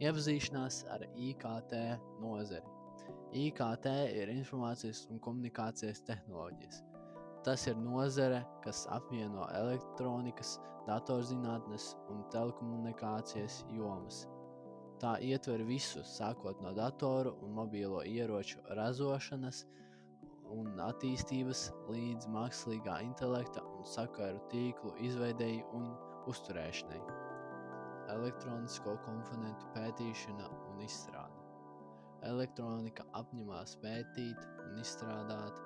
Iepazīšanās ar IKT nozari. IKT ir informācijas un komunikācijas tehnoloģijas. Tas ir nozare, kas apvieno elektronikas, datorzinātnes un telekomunikācijas jomas. Tā ietver visu, sākot no datoru un mobilo ieroču ražošanas un attīstības līdz mākslīgā intelekta un sakaru tīklu izveidei un uzturēšanai, elektronisko komponentu pētīšana un izstrāde. Elektronika apņemās pētīt un izstrādāt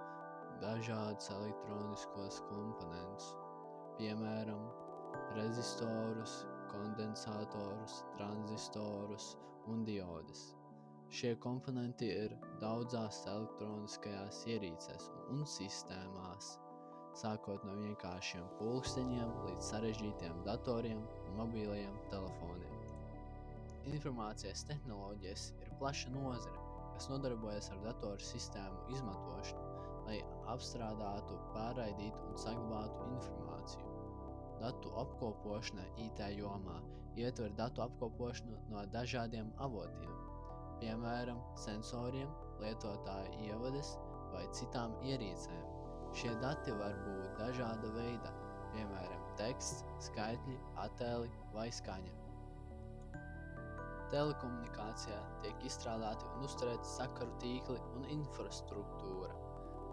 dažādus elektroniskos komponentus, piemēram, rezistorus, kondensatorus, tranzistorus un diodes. Šie komponenti ir daudzās elektroniskajās ierīcēs un sistēmās, sākot no vienkāršiem pulksteņiem līdz sarežģītiem datoriem un mobilajiem telefoniem. Informācijas tehnoloģijas ir plaša nozare, kas nodarbojas ar datoru sistēmu izmantošanu, lai apstrādātu, pārraidītu un saglabātu informāciju. Datu apkopošana IT jomā ietver datu apkopošanu no dažādiem avotiem, piemēram, sensoriem, lietotāja ievades vai citām ierīcēm. Šie dati var būt dažāda veida, piemēram, teksts, skaitļi, attēli vai skaņa. Telekomunikācijā tiek izstrādāti un uzturēti sakaru tīkli un infrastruktūra,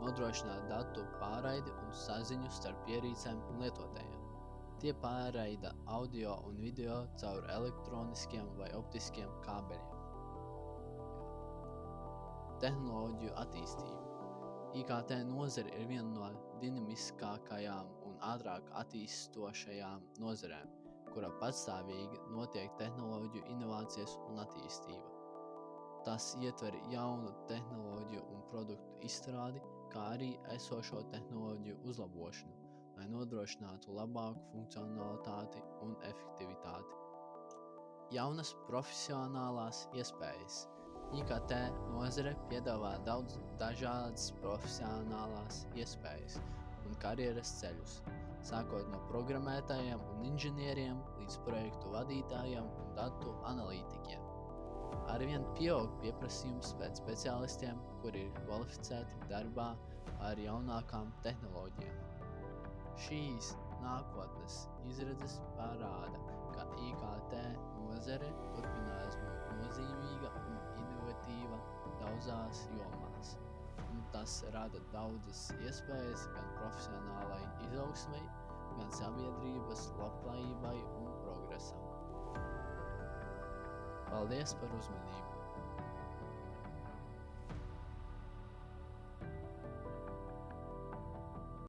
nodrošināt datu pārraidi un saziņu starp ierīcēm un lietotājiem. Tie pārraida audio un video caur elektroniskiem vai optiskiem kābeļiem. Tehnoloģiju attīstība. IKT nozare ir viena no dinamiskākajām un ātrāk attīstošajām nozarēm, kurā patstāvīgi notiek tehnoloģiju inovācijas un attīstība. Tas ietver jaunu tehnoloģiju un produktu izstrādi, kā arī esošo tehnoloģiju uzlabošanu, lai nodrošinātu labāku funkcionalitāti un efektivitāti. Jaunas profesionālās iespējas. IKT nozare piedāvā daudz dažādas profesionālās iespējas un karjeras ceļus, sākot no programmētājiem un inženieriem līdz projektu vadītājiem un datu analītiķiem. Arvien pieaug pieprasījums pēc speciālistiem, kuri ir kvalificēti darbā ar jaunākām tehnoloģijām. Šīs nākotnes izredzes parāda, ka IKT nozare turpinās būt nozīmīga un inovatīva daudzās jomās, un tas rada daudzas iespējas gan profesionālai izaugsmei, gan sabiedrības labklājībai un progresam. Paldies par uzmanību!